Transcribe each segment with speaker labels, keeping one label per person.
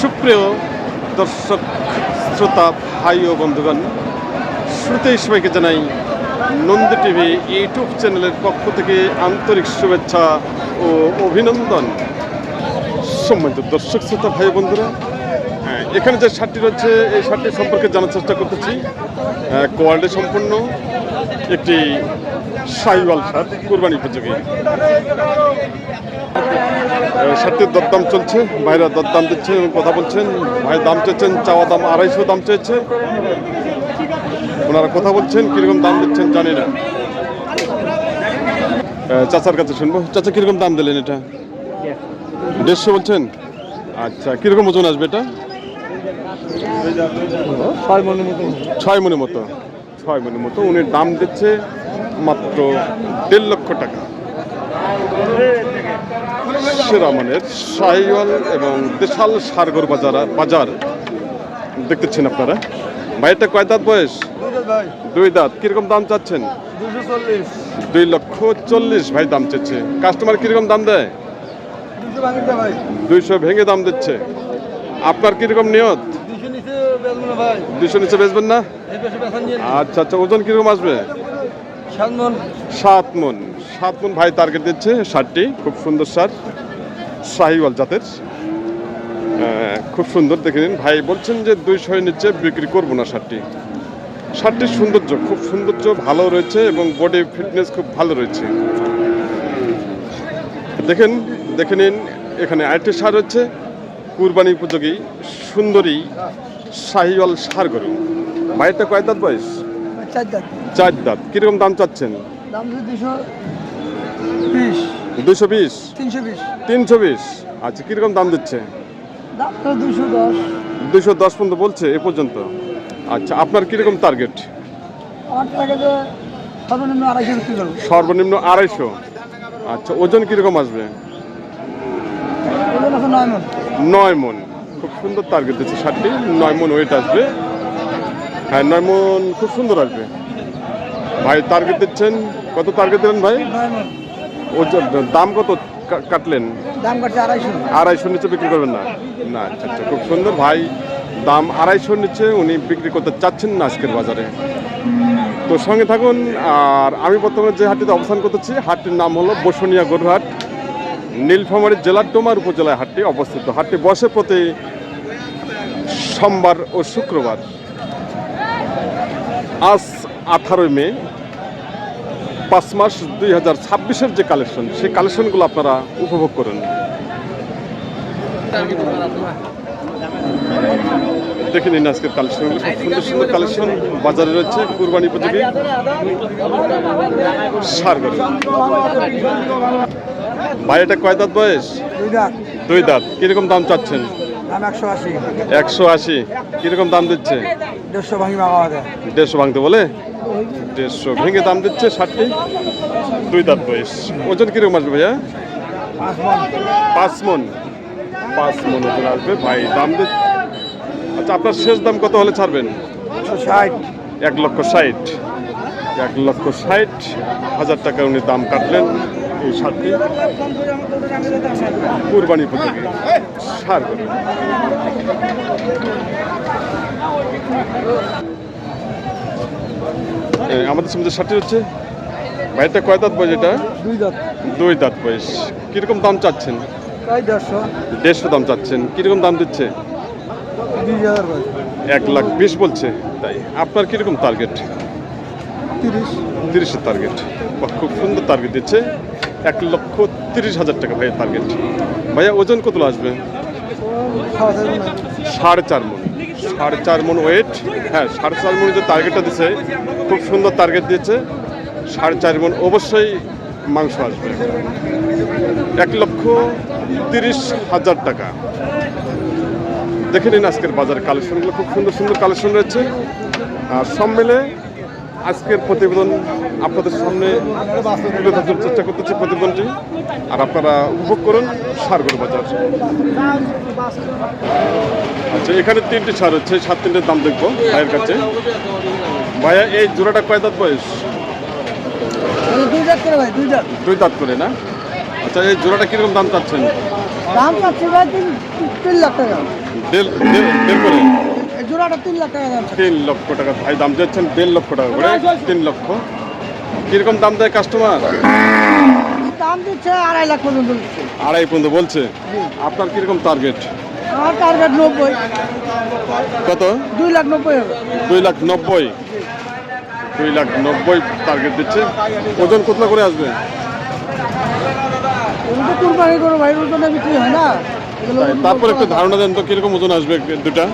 Speaker 1: সুপ্রিয় দর্শক শ্রোতা ভাই ও বন্ধুগণ, শুরুতেই সবাইকে জানাই নন্দী টিভি ইউটিউব চ্যানেলের পক্ষ থেকে আন্তরিক শুভেচ্ছা ও অভিনন্দন। সম্মানিত দর্শক শ্রোতা ভাই বন্ধুরা, এখানে যে শার্টটি রয়েছে এই শার্টটি সম্পর্কে জানার চেষ্টা করতেছি। কোয়ালিটি সম্পন্ন একটি শাহিওয়াল শার্ট, কুরবানি উপযোগী। শার্টটির দরদাম চলছে, ভাইরা দরদাম দিচ্ছে এবং কথা বলছেন। ভাই দাম চেয়েছেন, চাওয়া দাম 250 দাম চেয়েছে। ওনারা কথা বলছেন, কিরকম দাম দিচ্ছেন জানি না। চাচার কাছে শুনবো। চাচা, কিরকম দাম দিলেন এটা? 150 বলছেন। আচ্ছা, কিরকম ওজন আসবে এটা?
Speaker 2: 6 মনের মতো।
Speaker 1: 6 মনের মতো। 6 মনের মতো। উনি দাম দিচ্ছে মাত্র 1.5 লক্ষ টাকা। সেরা মানের শাহিওয়াল এবং দেশাল সারগর বাজার দেখতেছেন আপনারা। ভাইটা কয় দাঁত বয়স? 2 দাঁত। কিরকম দাম চাচ্ছেন? 2,40,000 ভাই দাম চাচ্ছে। কাস্টমার কিরকম দাম দেয়? 200 ভেঙে দাম দিচ্ছে। আপনার কিরকম নিয়ত? 200 নিচে বেচবেন না? আচ্ছা আচ্ছা, ওজন কিরকম আসবে? 7 মন। 7 মন ভাই টার্গেট দিচ্ছে। শার্টটি খুব সুন্দর শার্ট, শাহিওয়াল জাতের, খুব সুন্দর। দেখে নিন। ভাই বলছেন যে 200 নিচে বিক্রি করবো না। শার্টটির সৌন্দর্য, খুব সৌন্দর্য ভালো রয়েছে এবং বডি ফিটনেস খুব ভালো রয়েছে। দেখে নিন। এখানে আরেকটি সার হচ্ছে কুরবানি উপযোগী সুন্দরী শাহিওয়াল সার গরু। ভাইটা কয় দাঁত বয়স? 4 দাঁত। কিরকম দাম চাচ্ছেন? 220। 320। আচ্ছা, কিরকম দাম দিচ্ছে? 210 পর্যন্ত বলছে এ পর্যন্ত। আচ্ছা, আপনার কিরকম টার্গেট? সর্বনিম্ন 250। আচ্ছা, ওজন কিরকম আসবে? 9 মন। খুব সুন্দর টার্গেট দিচ্ছে শার্টটি। 9 মন ওয়েট আসবে। হ্যাঁ, 9 মন খুব সুন্দর আসবে। ভাই টার্গেট দিচ্ছেন কত? টার্গেট দিলেন ভাই? ওজন দাম কত কাটলেন?
Speaker 2: দাম কাটছে
Speaker 1: 250 নিচে বিক্রি করবেন না? না। আচ্ছা আচ্ছা, খুব সুন্দর। ভাই দাম 250 নিচে উনি বিক্রি করতে চাচ্ছেন না আজকের বাজারে। তো সঙ্গে থাকুন। আর আমি বর্তমানে যে হাটটিতে অবস্থান করতেছি, হাটটির নাম হলো বসুনিয়া গরুহাট, নীলফামারী জেলার ডোমার উপজেলায় হাটটি অবস্থিত। হাটটি বসে প্রতি সোমবার ও শুক্রবার। আজ 18 মে, 5 মাস 2026-এর যে কালেকশন, সেই কালেকশনগুলো আপনারা উপভোগ করুন। দেখে নিন আজকের কালেকশনগুলো। খুব সুন্দর সুন্দর কালেকশন বাজারে রয়েছে। কুরবানি উপযোগী সার গরু। ভাই এটা কয় দাঁত বয়স? 2 দাঁত। কিরকম দাম চাচ্ছেন? 180। কিরকম দাম দিচ্ছে? 150 ভাঙতে বলে? 150 ভেঙে দাম দিচ্ছে শার্টটি। 2 দাঁত বয়স। ওজন কিরকম আসবে ভাইয়া? 5 মন। 5 মন ওজন আসবে। ভাই দাম দিচ্ছে। আচ্ছা, আপনার শেষ দাম কত হলে ছাড়বেন? 1,60,000। 1,60,000 টাকা উনি দাম কাটলেন এই শার্টটি। কুরবানি উপযোগী সার গরু। আমাদের সামনে শার্টটি হচ্ছে। ভাইটা কয় দাঁত বয়স এটা? 2 দাঁত বয়স। কিরকম দাম চাচ্ছেন? 150 দাম চাচ্ছেন। কিরকম দাম দিচ্ছে? 1,20,000 বলছে। তাই আপনার কিরকম টার্গেট? 30-এর টার্গেট। খুব সুন্দর টার্গেট দিচ্ছে। 1,30,000 টাকা ভাইয়ের টার্গেট। ভাইয়া ওজন কত আসবে? 4.5 মন। 4.5 মন ওয়েট। হ্যাঁ, 4.5 মন যে টার্গেটটা দিচ্ছে, খুব সুন্দর টার্গেট দিয়েছে। 4.5 মন অবশ্যই মাংস আসবে। 1,30,000 টাকা। দেখে নিন আজকের বাজারের কালেকশনগুলো। খুব সুন্দর সুন্দর কালেকশন রয়েছে। আর সব মিলে আজকের প্রতিবেদন আপনাদের সামনে তুলে ধরার চেষ্টা করতেছি প্রতিবেদনটি। আর আপনারা উপভোগ করুন সারগর বাজার। আচ্ছা, এখানে 3টি সার হচ্ছে। 3টির দাম দেখবো ভাইয়ের কাছে। ভাইয়া এই জোড়াটা কয় দাঁত বয়স?
Speaker 2: 2 দাঁত করে ভাই। 2 দাঁত।
Speaker 1: 2 দাঁত করে না? আচ্ছা, এই জোড়াটা কিরকম দাম চাচ্ছেন?
Speaker 2: দাম চাচ্ছি ভাই 3 লাখ টাকা।
Speaker 1: দেড় করে
Speaker 2: এই জোড়াটা 3 লাখ টাকা দাম।
Speaker 1: 3 লক্ষ টাকা ভাই দাম দিচ্ছেন, 1.5 লক্ষ টাকা করে 3 লক্ষ। কিরকম দাম দেয় কাস্টমার?
Speaker 2: দাম দিচ্ছে 2.5 লাখ পর্যন্ত দিচ্ছে।
Speaker 1: 2.5 পর্যন্ত বলছে। আপনার কিরকম টার্গেট?
Speaker 2: আমার টার্গেট 90।
Speaker 1: কত?
Speaker 2: 2,90,000 হবে।
Speaker 1: 2,90,000। 2,90,000 টার্গেট দিচ্ছে। ওজন কত করে আসবে?
Speaker 2: ওটা তো কুরবানি করো ভাই, ওজনে বিক্রি হয় না এগুলো।
Speaker 1: তারপর একটু ধারণা দেন তো কিরকম ওজন আসবে দুটা?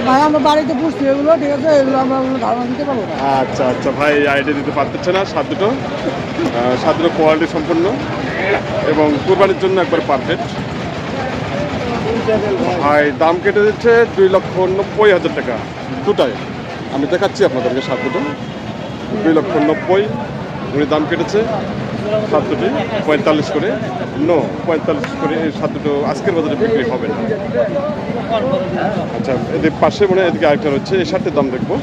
Speaker 2: ভাই আমরা বাড়িতে পুষছি এগুলো, ঠিক আছে, এগুলো আমরা কোনো ধারণা দিতে পারবো না।
Speaker 1: আচ্ছা আচ্ছা ভাই আইডিয়া দিতে পারতেছে না। সাত দুটো কোয়ালিটি সম্পূর্ণ এবং কুরবানির জন্য একবার পারফেক্ট। ভাই দাম কেটে দিচ্ছে 2,90,000 টাকা দুটায়। আমি দেখাচ্ছি আপনাদেরকে সাত দুটো 2,90,000 উনি দাম কেটেছে। সাত দুটি 45 করে 45 করে এই সাত দুটো আজকের বাজারে বিক্রি হবে না। আচ্ছা এদের পাশে মনে হয় এদিকে আরেকটা রয়েছে, এই শার্টের দাম দেখবো।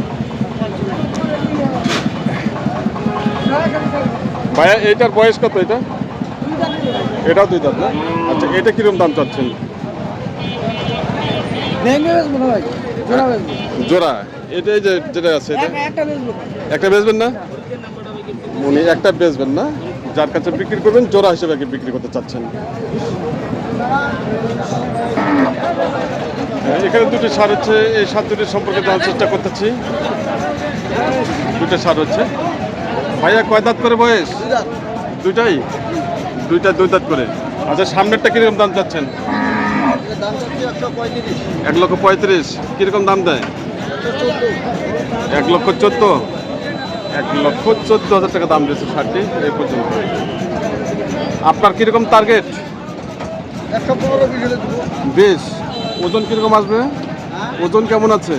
Speaker 1: ভাইয়া এইটার বয়স কত? এটাও 2 দাঁত না? আচ্ছা এটা কিরকম দাম চাচ্ছেন?
Speaker 2: ভেঙে বেচবো না ভাই, জোড়া বেচবো।
Speaker 1: জোড়া এটা এই যে যেটা আছে এটা
Speaker 2: একটা বেচবো।
Speaker 1: একটা বেচবেন না? উনি একটা বেচবেন না, যার কাছে বিক্রি করবেন জোড়া হিসেবে বিক্রি করতে চাচ্ছেন। এখানে দুটি সার হচ্ছে, এই সার দুটির সম্পর্কে জানার চেষ্টা করতেছি। দুটো সার হচ্ছে। ভাইয়া কয় দাঁত করে বয়স? দুইটাই? দুইটা 2 দাঁত করে। আচ্ছা সামনেরটা কিরকম দাম চাচ্ছেন? 1,35,000। কিরকম দাম দেয়? 1,14,000। 1,14,000 টাকা দাম দিয়েছে শার্টটি এই পর্যন্ত। আপনার কিরকম টার্গেট? 20। ওজন কিরকম আসবে? ওজন কেমন আছে?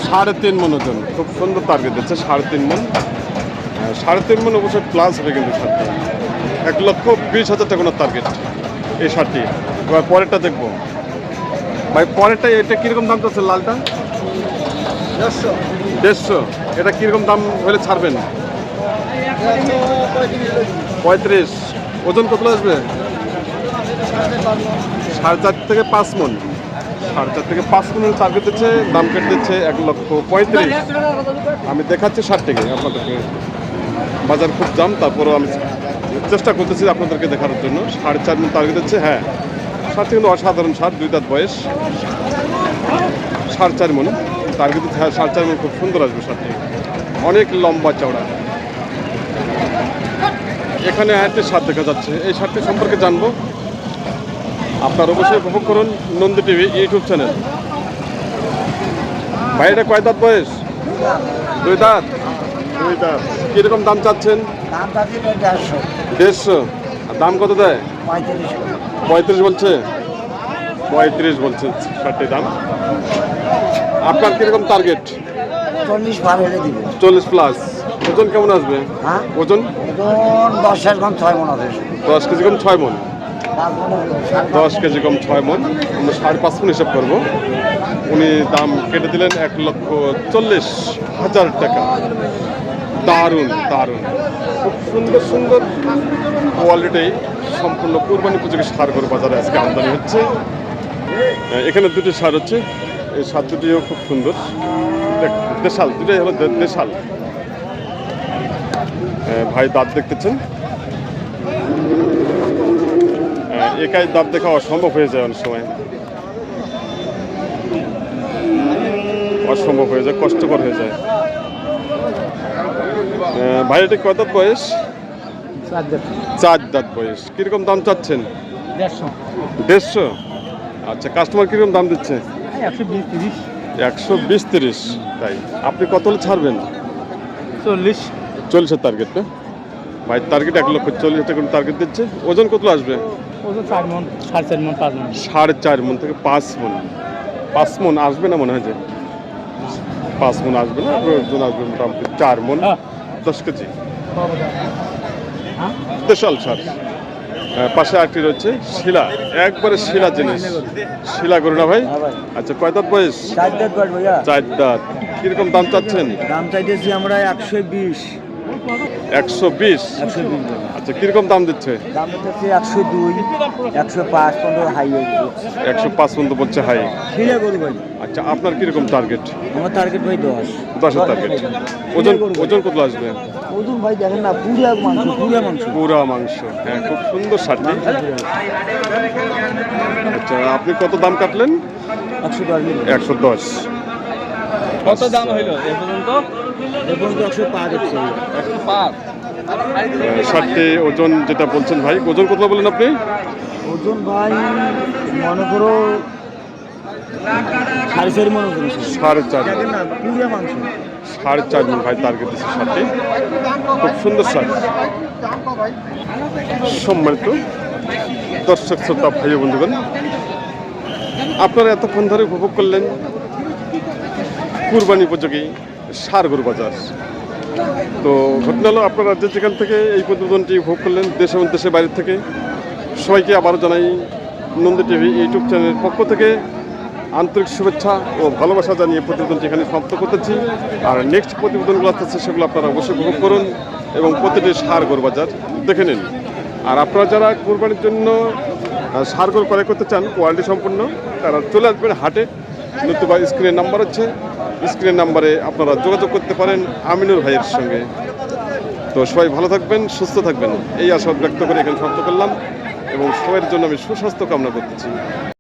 Speaker 1: 3.5 মণ ওজন। খুব সুন্দর টার্গেট দিচ্ছে, 3.5 মণ। 3.5 মণ অবশ্যই প্লাস হবে কিন্তু শার্টটা। 1,20,000 টাকা ওনার টার্গেট এই শার্টটি। এবার পরেরটা দেখবো। ভাই পরেরটা এটা কিরকম দাম চাচ্ছে লালটা? 150। এটা কিরকম দাম হলে ছাড়বেন? 35। ওজন কত আসবে? 4.5 থেকে 5 মণ। 4.5 থেকে 5 মণের টার্গেট দিচ্ছে, দাম কেটে দিচ্ছে 1,35,000। আমি দেখাচ্ছি শার্টটিকে আপনাদেরকে। বাজার খুব দাম, তারপরেও আমি চেষ্টা করতেছি আপনাদেরকে দেখানোর জন্য। 4.5 মণ টার্গেট দিচ্ছে। হ্যাঁ শার্টটি কিন্তু অসাধারণ শার্ট, 2 দাঁত বয়স। 4.5 মণ টার্গেট দিচ্ছে। হ্যাঁ 4.5 মণ খুব সুন্দর আসবে শার্টটি, অনেক লম্বা চওড়া। এখানে আরেকটি শার্ট দেখা যাচ্ছে, এই শার্টটি সম্পর্কে জানবো। আপনার অবশ্যই উপভোগ করুন নন্দী টিভি ইউটিউব চ্যানেল। ভাই এটা কয় দাঁত বয়স? 2 দাঁত। 2 দাঁত। কীরকম দাম চাচ্ছেন?
Speaker 2: দাম চাচ্ছি 150।
Speaker 1: 150। আর দাম কত দেয়?
Speaker 2: 35।
Speaker 1: 35 বলছে। 35 বলছে শার্টটির দাম। আপনার কীরকম টার্গেট?
Speaker 2: 40 ভার হলে দিব।
Speaker 1: 40 প্লাস। ওজন কেমন আসবে?
Speaker 2: হ্যাঁ
Speaker 1: ওজন?
Speaker 2: ওজন 10 কম 6 মণ হবে।
Speaker 1: 10 কেজি কম 6 মণ। 10 কেজি কম 6 মণ। আমরা 5.5 মণ হিসাব করবো। উনি দাম কেটে দিলেন 1,40,000 টাকা। দারুণ দারুণ, খুব সুন্দর সুন্দর কোয়ালিটি সম্পূর্ণ কুরবানি উপযোগী সার গরু বাজারে আজকে আমদানি হচ্ছে। এখানে দুটি সার হচ্ছে, এই সার দুটিও খুব সুন্দর। দেশাল, দুটাই হলো দেশাল। ভাই দাঁত দেখতেছেন, একাই দাঁত দেখা অসম্ভব হয়ে যায়, অনেক সময় অসম্ভব হয়ে যায়, কষ্টকর হয়ে যায়। ভাই এটা কত দাঁত বয়স? 4 দাঁত বয়স। কিরকম দাম চাচ্ছেন? 150। আচ্ছা কাস্টমার কিরকম দাম দিচ্ছে? 120-30। তাই আপনি কত হলে ছাড়বেন? 40 টার্গেট না ভাই? টার্গেট 1,40,000 টাকা টার্গেট দিচ্ছে। ওজন কত আসবে?
Speaker 2: 4 মণ, 4.5 মণ, 5 মণ।
Speaker 1: 4.5 মণ থেকে 5 মণ। 5 মণ আসবে না মনে হয়, যে 5 মণ আসবে না, ওজন আসবে মোটামুটি 4 মণ 10 কেজি। দেশাল সার। পাশে আরেকটি রয়েছে শিলা, একবারে শিলা জিনিস। শিলা গরু না ভাই? আচ্ছা কয় দাঁত বয়স?
Speaker 2: 4 দাঁত বয়স ভাইয়া।
Speaker 1: 4 দাঁত। কিরকম দাম চাচ্ছেন?
Speaker 2: দাম চাইতেছি আমরা 120।
Speaker 1: 120।
Speaker 2: 120।
Speaker 1: আচ্ছা আচ্ছা, কিরকম দাম দিচ্ছে?
Speaker 2: দাম হচ্ছে 102, 105 পর্যন্ত হাই হয়েছে।
Speaker 1: 105 পর্যন্ত বলছে হাই।
Speaker 2: খিলে গরু ভাই।
Speaker 1: আচ্ছা, আপনার কিরকম টার্গেট?
Speaker 2: আমার টার্গেট ভাই 10।
Speaker 1: 10-এর টার্গেট। ওজন ওজন কত আসবে?
Speaker 2: ওজন ভাই দেখেন না, পুরা মাংস, পুরা মাংস।
Speaker 1: পুরা মাংস, হ্যাঁ, খুব সুন্দর সারটি। আচ্ছা, আপনি কত দাম কাটলেন?
Speaker 2: 110।
Speaker 1: 110।
Speaker 3: কত দাম হইলো এ পর্যন্ত?
Speaker 2: এ পর্যন্ত 105 হচ্ছে।
Speaker 3: 105।
Speaker 1: ষাটটি ওজন যেটা বলছেন ভাই, ওজন কত বলেন আপনি?
Speaker 2: ওজন ভাই মনে করো 4.5 মন ওজন আছে।
Speaker 1: 4.5
Speaker 2: দেখেন না, পুরা মাংস।
Speaker 1: 4.5 মণ ভাই টার্গেট দিচ্ছে ষাটটি। খুব সুন্দর সার। সম্মানিত দর্শক শ্রোতা ভাই ও বন্ধুগণ, আপনারা এতক্ষণ ধরে উপভোগ করলেন কুরবানি উপযোগী ষাঁড় গরু বাজার। তো ঘটনা হলো, আপনারা যে যেখান থেকে এই প্রতিবেদনটি উপভোগ করলেন, দেশ এবং দেশের বাইরে থেকে, সবাইকে আবারও জানাই নন্দী টিভি ইউটিউব চ্যানেলের পক্ষ থেকে আন্তরিক শুভেচ্ছা ও ভালোবাসা জানিয়ে প্রতিবেদনটি এখানে সমাপ্ত করতেছি। আর নেক্সট প্রতিবেদনগুলো আসতেছে, সেগুলো আপনারা অবশ্যই উপভোগ করুন এবং প্রতিটি ষাঁড় গরু বাজার দেখে নিন। আর আপনারা যারা কুরবানির জন্য ষাঁড় গরু ক্রয় করতে চান কোয়ালিটি সম্পন্ন, তারা চলে আসবেন হাটে, নতুবা স্ক্রিনের নাম্বার হচ্ছে, স্ক্রিনের নাম্বারে আপনারা যোগাযোগ করতে পারেন আমিনুর ভাইয়ের সঙ্গে। তো সবাই ভালো থাকবেন, সুস্থ থাকবেন, এই আশা ব্যক্ত করে এখানে সমাপ্ত করলাম এবং সবার জন্য আমি সুস্বাস্থ্য কামনা করতেছি।